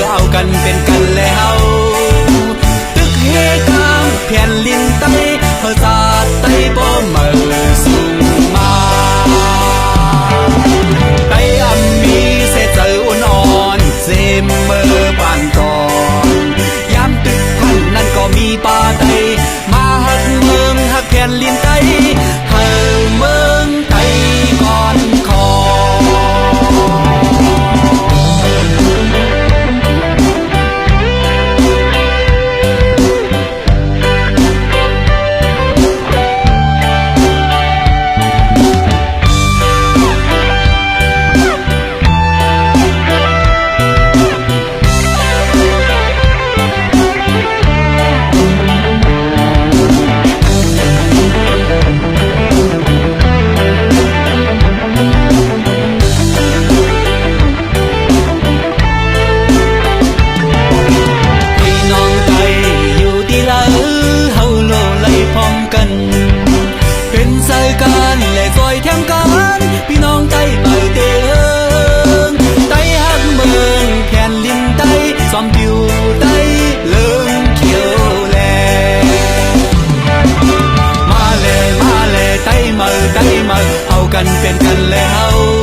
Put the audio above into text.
เอากันเป็นกันแล้วตึกเฮกามแผ่นลินไตภาษาไตบ่เมื่อสูงมาไตอัมมีเสเจออุ่นอ่อนเซมเมื่อปานก่อนยามตึกพันนั้นก็มีป่าไตมาหักเมืองหักแผ่นลินไตเฮาเมืองไตก่อนคอพี่น้องไต้เบาเตืองไต้หักเมืองแผ่นลินไต้ซ้อมผิวไต้เลิงเขียวแลมาเลยไต้เมือเอากันเป็นกันแล้ว